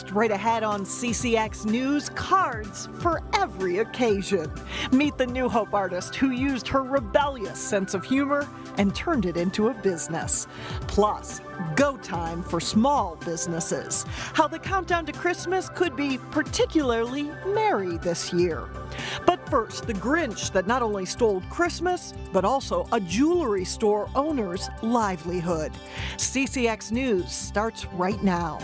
Next, right ahead on CCX News, cards for every occasion. Meet the New Hope artist who used her rebellious sense of humor and turned it into a business. Plus, go time for small businesses. How the countdown to Christmas could be particularly merry this year. But first, the Grinch that not only stole Christmas, but also a jewelry store owner's livelihood. CCX News starts right now.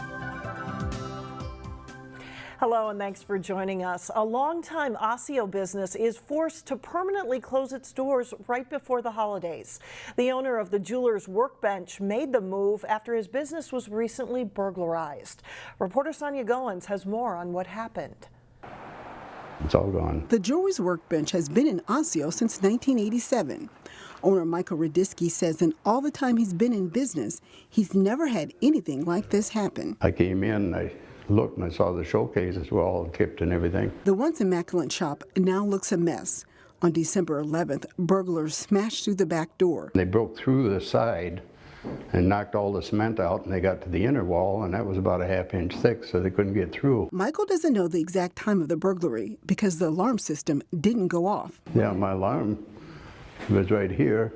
Hello and thanks for joining us. A longtime Osseo business is forced to permanently close its doors right before the holidays. The owner of the jeweler's workbench made the move after his business was recently burglarized. Reporter Sonia Goins has more on what happened. It's all gone. The jewelry's workbench has been in Osseo since 1987. Owner Michael Radisky says in all the time he's been in business, he's never had anything like this happen. I came in, I looked and I saw the showcases were all tipped and everything. The once immaculate shop now looks a mess. On December 11th, burglars smashed through the back door. They broke through the side and knocked all the cement out, and they got to the inner wall, and that was about a half-inch thick, so they couldn't get through. Michael doesn't know the exact time of the burglary because the alarm system didn't go off. Yeah, my alarm was right here,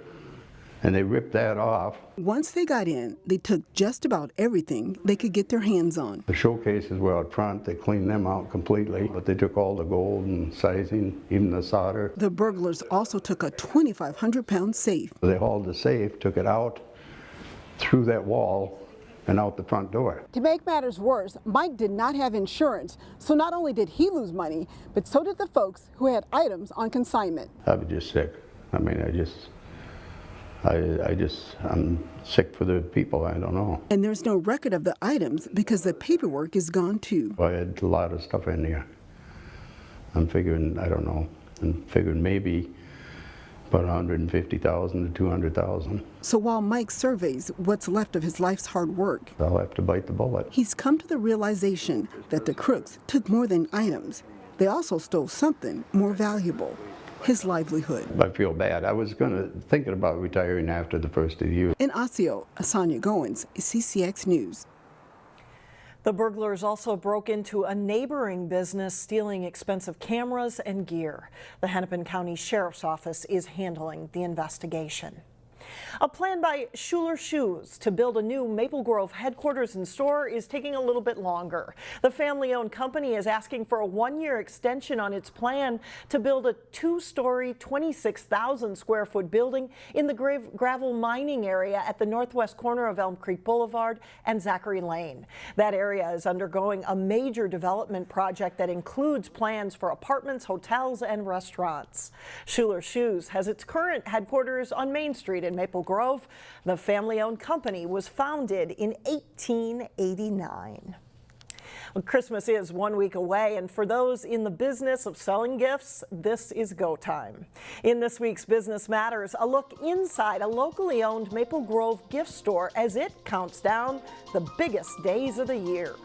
and they ripped that off. Once they got in, they took just about everything they could get their hands on. The showcases were out front. They cleaned them out completely, but they took all the gold and sizing, even the solder. The burglars also took a 2,500-pound safe. They hauled the safe, took it out, through that wall, and out the front door. To make matters worse, Mike did not have insurance, so not only did he lose money, but so did the folks who had items on consignment. I was just sick. I mean, I'm sick for the people, I don't know. And there's no record of the items because the paperwork is gone too. I had a lot of stuff in there. I'm figuring, I don't know, I'm figuring maybe about 150,000 to 200,000. So while Mike surveys what's left of his life's hard work, I'll have to bite the bullet. He's come to the realization that the crooks took more than items. They also stole something more valuable, his livelihood. I feel bad. I was thinking about retiring after the first of the year. In Osseo, Sonia Goins, CCX News. The burglars also broke into a neighboring business, stealing expensive cameras and gear. The Hennepin County Sheriff's Office is handling the investigation. A plan by Schuler Shoes to build a new Maple Grove headquarters and store is taking a little bit longer. The family-owned company is asking for a one-year extension on its plan to build a two-story, 26,000 square foot building in the gravel mining area at the northwest corner of Elm Creek Boulevard and Zachary Lane. That area is undergoing a major development project that includes plans for apartments, hotels, and restaurants. Schuler Shoes has its current headquarters on Main Street in Maple Grove. The family-owned company was founded in 1889. Well, Christmas is 1 week away, and for those in the business of selling gifts, this is go time. In this week's Business Matters, a look inside a locally owned Maple Grove gift store as it counts down the biggest days of the year.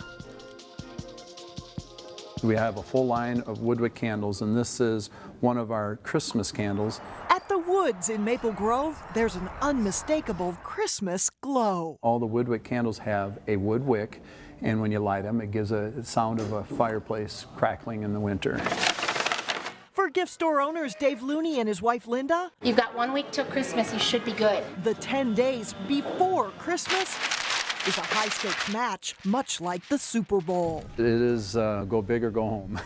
We have a full line of woodwick candles, and this is one of our Christmas candles. At the Woods in Maple Grove, there's an unmistakable Christmas glow. All the woodwick candles have a wood wick, and when you light them, it gives a sound of a fireplace crackling in the winter. For gift store owners Dave Looney and his wife Linda, you've got 1 week till Christmas, you should be good. The 10 days before Christmas is a high-stakes match, much like the Super Bowl. It is go big or go home.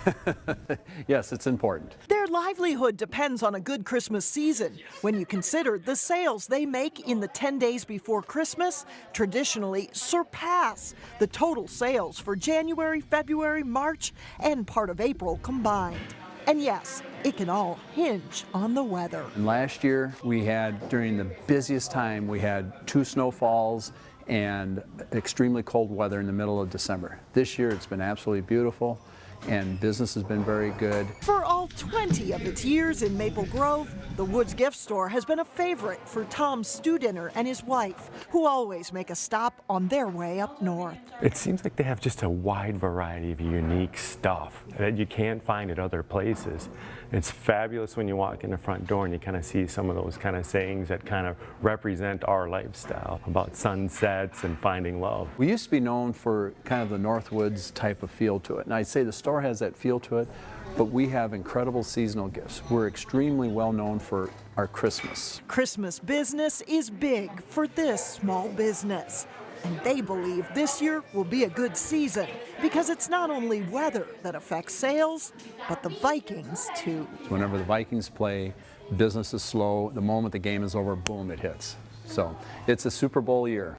Yes, it's important. Their livelihood depends on a good Christmas season. When you consider the sales they make in the 10 days before Christmas traditionally surpass the total sales for January, February, March, and part of April combined. And yes, it can all hinge on the weather. And last year, we had, during the busiest time, we had 2 snowfalls and extremely cold weather in the middle of December. This year, it's been absolutely beautiful, and business has been very good. For all 20 of its years in Maple Grove, the Woods Gift Store has been a favorite for Tom Studinner and his wife, who always make a stop on their way up north. It seems like they have just a wide variety of unique stuff that you can't find at other places. It's fabulous when you walk in the front door and you kind of see some of those kind of sayings that kind of represent our lifestyle about sunsets and finding love. We used to be known for kind of the Northwoods type of feel to it, and I'd say the store has that feel to it, but we have incredible seasonal gifts. We're extremely well known for our Christmas. Christmas business is big for this small business. And they believe this year will be a good season because it's not only weather that affects sales, but the Vikings too. Whenever the Vikings play, business is slow. The moment the game is over, boom, it hits. So it's a Super Bowl year.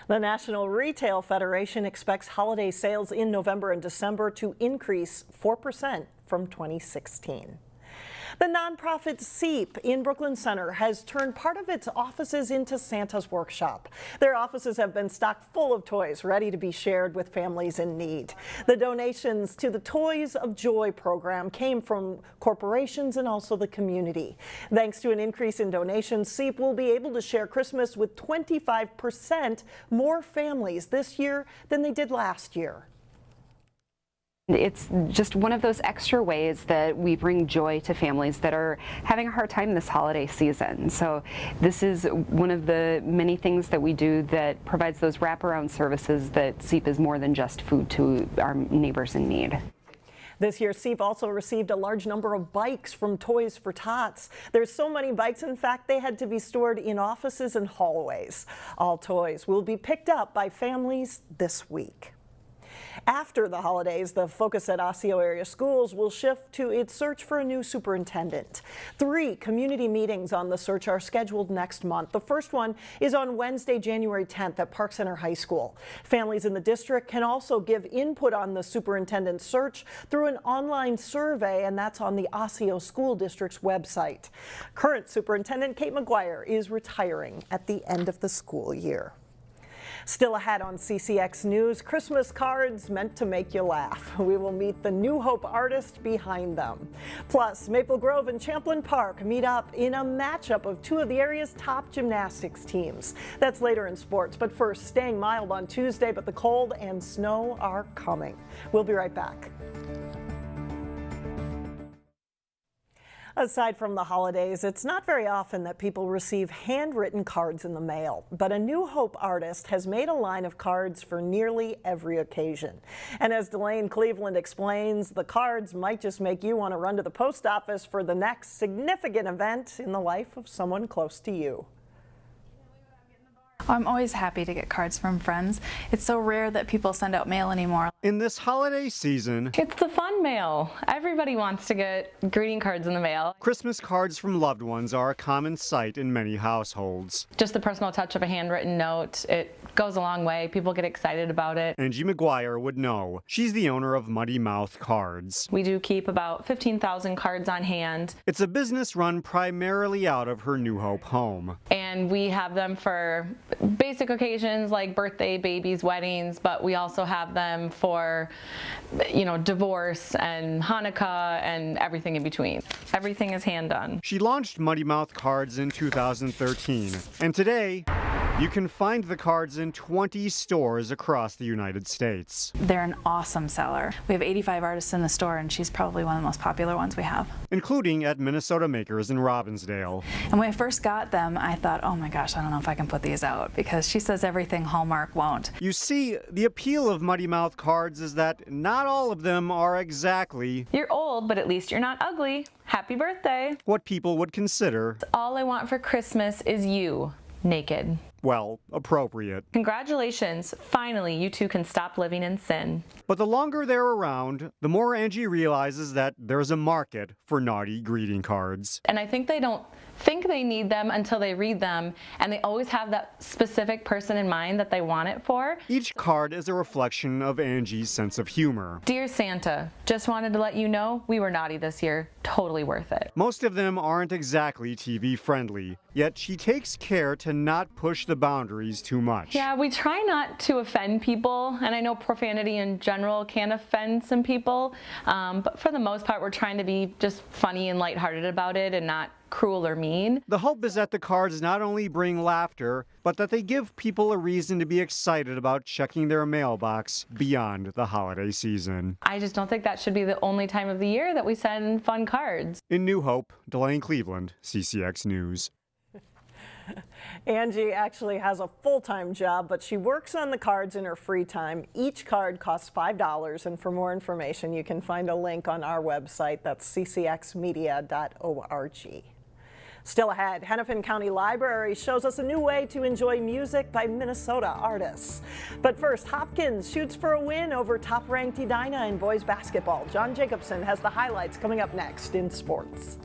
The National Retail Federation expects holiday sales in November and December to increase 4% from 2016. The nonprofit CEAP in Brooklyn Center has turned part of its offices into Santa's workshop. Their offices have been stocked full of toys ready to be shared with families in need. The donations to the Toys of Joy program came from corporations and also the community. Thanks to an increase in donations, CEAP will be able to share Christmas with 25% more families this year than they did last year. It's just one of those extra ways that we bring joy to families that are having a hard time this holiday season. So this is one of the many things that we do that provides those wraparound services that CEAP is more than just food to our neighbors in need. This year, CEAP also received a large number of bikes from Toys for Tots. There's so many bikes, in fact, they had to be stored in offices and hallways. All toys will be picked up by families this week. After the holidays, the focus at Osseo area schools will shift to its search for a new superintendent. 3 community meetings on the search are scheduled next month. The first one is on Wednesday, January 10th at Park Center High School. Families in the district can also give input on the superintendent search through an online survey, and that's on the Osseo School District's website. Current Superintendent Kate McGuire is retiring at the end of the school year. Still ahead on CCX News, Christmas cards meant to make you laugh. We will meet the New Hope artist behind them. Plus, Maple Grove and Champlin Park meet up in a matchup of 2 of the area's top gymnastics teams. That's later in sports, but first, staying mild on Tuesday, but the cold and snow are coming. We'll be right back. Aside from the holidays, it's not very often that people receive handwritten cards in the mail, but a New Hope artist has made a line of cards for nearly every occasion. And as Blaine Cleveland explains, the cards might just make you want to run to the post office for the next significant event in the life of someone close to you. I'm always happy to get cards from friends. It's so rare that people send out mail anymore. In this holiday season, it's the fun mail. Everybody wants to get greeting cards in the mail. Christmas cards from loved ones are a common sight in many households. Just the personal touch of a handwritten note, it goes a long way. People get excited about it. Angie McGuire would know. She's the owner of Muddy Mouth Cards. We do keep about 15,000 cards on hand. It's a business run primarily out of her New Hope home. And we have them for basic occasions like birthday, babies, weddings, but we also have them for, divorce and Hanukkah and everything in between. Everything is hand done. She launched Muddy Mouth Cards in 2013, and today you can find the cards in 20 stores across the United States. They're an awesome seller. We have 85 artists in the store, and she's probably one of the most popular ones we have. Including at Minnesota Makers in Robbinsdale. And when I first got them, I thought, oh my gosh, I don't know if I can put these out, because she says everything Hallmark won't. You see, the appeal of Muddy Mouth Cards is that not all of them are exactly... You're old, but at least you're not ugly. Happy birthday. What people would consider... All I want for Christmas is you, naked. Well, appropriate. Congratulations. Finally, you two can stop living in sin. But the longer they're around, the more Angie realizes that there's a market for naughty greeting cards. And I think they don't think they need them until they read them, and they always have that specific person in mind that they want it for. Each card is a reflection of Angie's sense of humor. Dear Santa, just wanted to let you know we were naughty this year. Totally worth it. Most of them aren't exactly TV friendly, yet she takes care to not push the boundaries too much. Yeah, we try not to offend people, and I know profanity in general can offend some people, but for the most part we're trying to be just funny and lighthearted about it and not cruel or mean. The hope is that the cards not only bring laughter, but that they give people a reason to be excited about checking their mailbox beyond the holiday season. I just don't think that should be the only time of the year that we send fun cards. In New Hope, Blaine, Cleveland, CCX News. Angie actually has a full-time job, but she works on the cards in her free time. Each card costs $5, and for more information, you can find a link on our website. That's ccxmedia.org. Still ahead, Hennepin County Library shows us a new way to enjoy music by Minnesota artists. But first, Hopkins shoots for a win over top-ranked Edina in boys basketball. John Jacobson has the highlights coming up next in sports.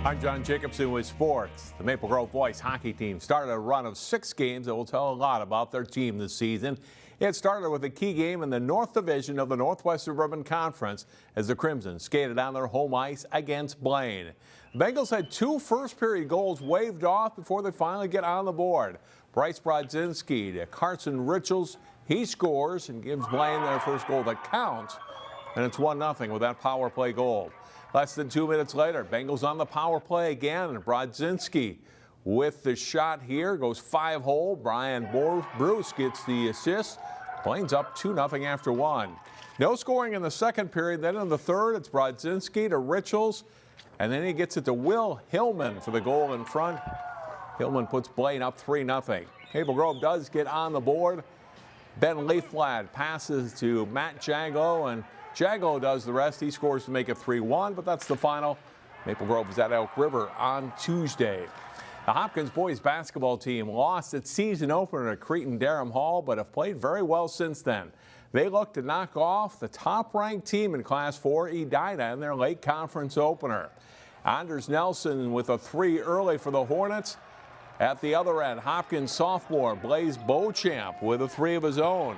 I'm John Jacobson with sports. The Maple Grove boys hockey team started a run of 6 games that will tell a lot about their team this season. It started with a key game in the North Division of the Northwest Suburban Conference as the Crimson skated on their home ice against Blaine. The Bengals had 2 first-period goals waved off before they finally get on the board. Bryce Brodzinski to Carson Richels. He scores and gives Blaine their first goal that counts, and it's 1-0 with that power play goal. Less than 2 minutes later, Bengals on the power play again, and Brodzinski with the shot here goes 5-hole. Brian Bruce gets the assist. Blaine's up 2-0 after 1. No scoring in the second period. Then in the third, it's Brodzinski to Richels, and then he gets it to Will Hillman for the goal in front. Hillman puts Blaine up 3-0. Maple Grove does get on the board. Ben Leafblad passes to Matt Jago, and Jago does the rest. He scores to make it 3-1, but that's the final. Maple Grove is at Elk River on Tuesday. The Hopkins boys basketball team lost its season opener at Cretin-Derham Hall, but have played very well since then. They look to knock off the top-ranked team in Class 4, Edina, in their late conference opener. Anders Nelson with a 3 early for the Hornets. At the other end, Hopkins sophomore Blaze Beauchamp with a 3 of his own.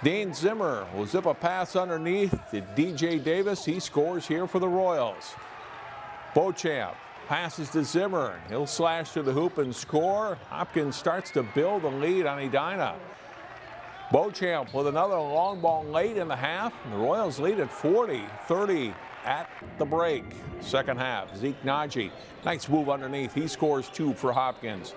Dane Zimmer will zip a pass underneath to DJ Davis. He scores here for the Royals. Beauchamp passes to Zimmer, and he'll slash to the hoop and score. Hopkins starts to build a lead on Edina. Beauchamp with another long ball late in the half. And the Royals lead at 40-30 at the break. Second half, Zeke Najee, nice move underneath. He scores 2 for Hopkins.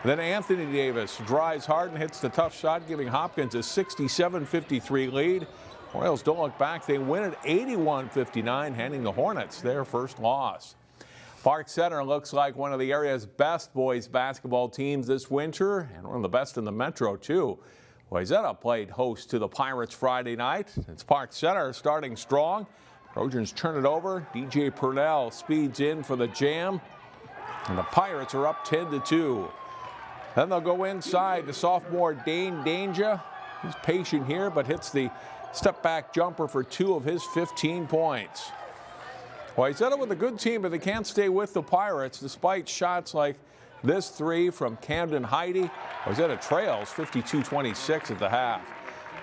Then Anthony Davis drives hard and hits the tough shot, giving Hopkins a 67-53 lead. Royals don't look back. They win at 81-59, handing the Hornets their first loss. Park Center looks like one of the area's best boys basketball teams this winter, and one of the best in the Metro, too. Wayzata played host to the Pirates Friday night. It's Park Center starting strong. Trojans turn it over. DJ Purnell speeds in for the jam, and the Pirates are up 10-2. Then they'll go inside to sophomore Dane Danger. He's patient here, but hits the step-back jumper for 2 of his 15 points. Wayzata with a good team, but they can't stay with the Pirates despite shots like this 3 from Camden Heidi. Wayzata trails 52-26 at the half.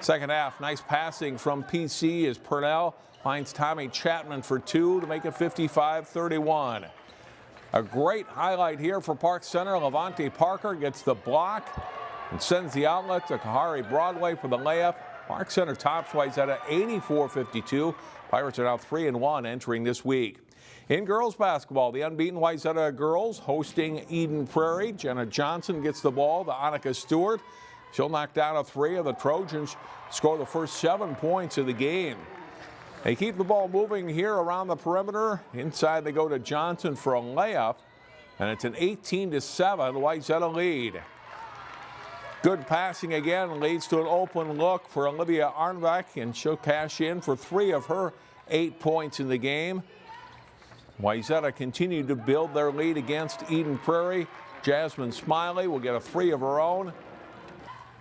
Second half, nice passing from PC as Purnell finds Tommy Chapman for 2 to make it 55-31. A great highlight here for Park Center. Levante Parker gets the block and sends the outlet to Kahari Broadway for the layup. Park Center tops Wayzata 84-52. Pirates are now 3-1 entering this week. In girls basketball, the unbeaten Wayzata girls hosting Eden Prairie. Jenna Johnson gets the ball to Annika Stewart. She'll knock down a 3 of the Trojans, score the first 7 points of the game. They keep the ball moving here around the perimeter. Inside they go to Johnson for a layup, and it's an 18-7 Wayzata lead. Good passing again leads to an open look for Olivia Arnbeck, and she'll cash in for 3 of her 8 points in the game. Wayzata continued to build their lead against Eden Prairie. Jasmine Smiley will get a 3 of her own.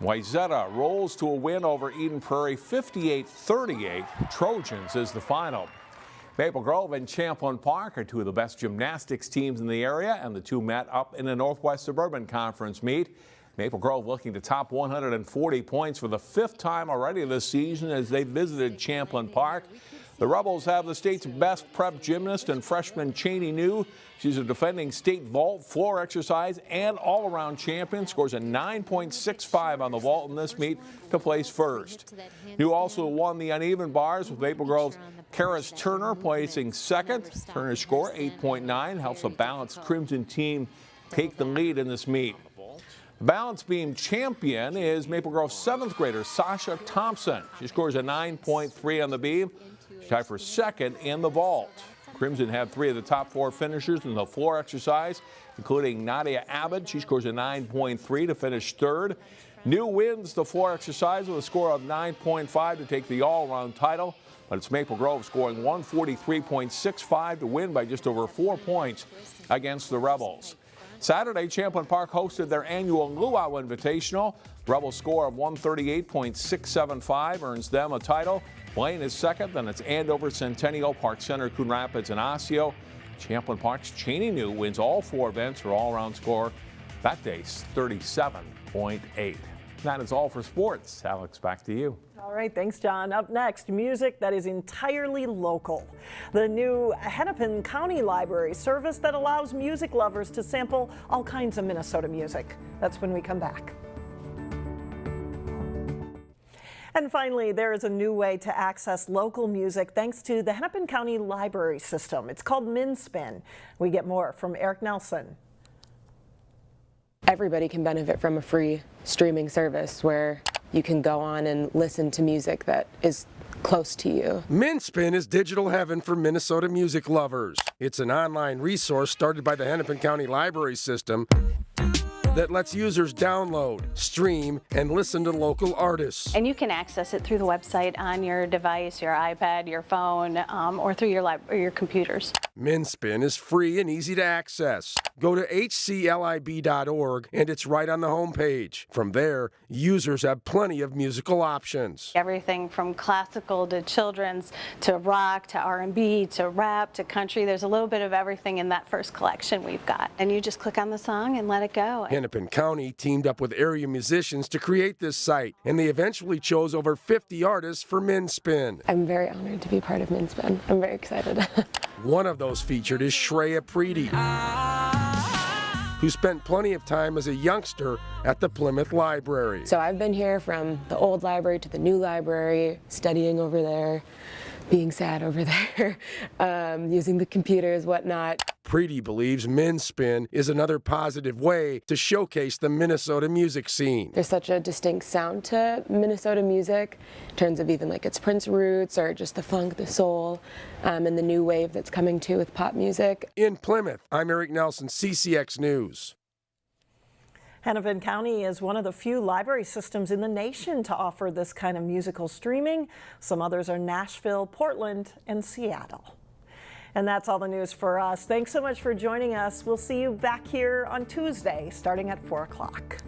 Wayzata rolls to a win over Eden Prairie 58-38. Trojans is the final. Maple Grove and Champlin Park are two of the best gymnastics teams in the area, and the two met up in a Northwest Suburban Conference meet. Maple Grove looking to top 140 points for the 5th time already this season as they visited Champlin Park. The Rebels have the state's best prep gymnast and freshman Cheney New. She's a defending state vault, floor exercise, and all-around champion. Scores a 9.65 on the vault in this meet to place first. New also won the uneven bars with Maple Grove's Karis Turner placing second. Turner's score 8.9 helps the balanced Crimson team take the lead in this meet. The balance beam champion is Maple Grove's 7th grader Sasha Thompson. She scores a 9.3 on the beam. She's tied for second in the vault. Crimson had 3 of the top 4 finishers in the floor exercise, including Nadia Abbott. She scores a 9.3 to finish 3rd. New wins the floor exercise with a score of 9.5 to take the all-around title, but it's Maple Grove scoring 143.65 to win by just over 4 points against the Rebels. Saturday, Champlin Park hosted their annual Luau Invitational. Rebels score of 138.675 earns them a title. Blaine is second, then it's Andover, Centennial, Park Center, Coon Rapids, and Osseo. Champlin Park's Cheney New wins all 4 events. Her all-around score that day's 37.8. That is all for sports. Alex, back to you. All right, thanks, John. Up next, music that is entirely local. The new Hennepin County Library service that allows music lovers to sample all kinds of Minnesota music. That's when we come back. And finally, there is a new way to access local music thanks to the Hennepin County Library System. It's called MinSpin. We get more from Eric Nelson. Everybody can benefit from a free streaming service where you can go on and listen to music that is close to you. MinSpin is digital heaven for Minnesota music lovers. It's an online resource started by the Hennepin County Library System that lets users download, stream, and listen to local artists. And you can access it through the website on your device, your iPad, your phone, or through your computers. MinSpin is free and easy to access. Go to hclib.org and it's right on the homepage. From there, users have plenty of musical options. Everything from classical to children's to rock to R&B to rap to country. There's a little bit of everything in that first collection we've got. And you just click on the song and let it go. Hennepin County teamed up with area musicians to create this site, and they eventually chose over 50 artists for MinSpin. I'm very honored to be part of MinSpin. I'm very excited. One of those featured is Shreya Prairie, who spent plenty of time as a youngster at the Plymouth Library. So I've been here from the old library to the new library, studying over there, being sad over there, using the computers, whatnot. Prairie believes MinSpin is another positive way to showcase the Minnesota music scene. There's such a distinct sound to Minnesota music in terms of even like its Prince roots or just the funk, the soul, and the new wave that's coming too with pop music. In Plymouth, I'm Eric Nelson, CCX News. Hennepin County is one of the few library systems in the nation to offer this kind of musical streaming. Some others are Nashville, Portland, and Seattle. And that's all the news for us. Thanks so much for joining us. We'll see you back here on Tuesday, starting at 4 o'clock.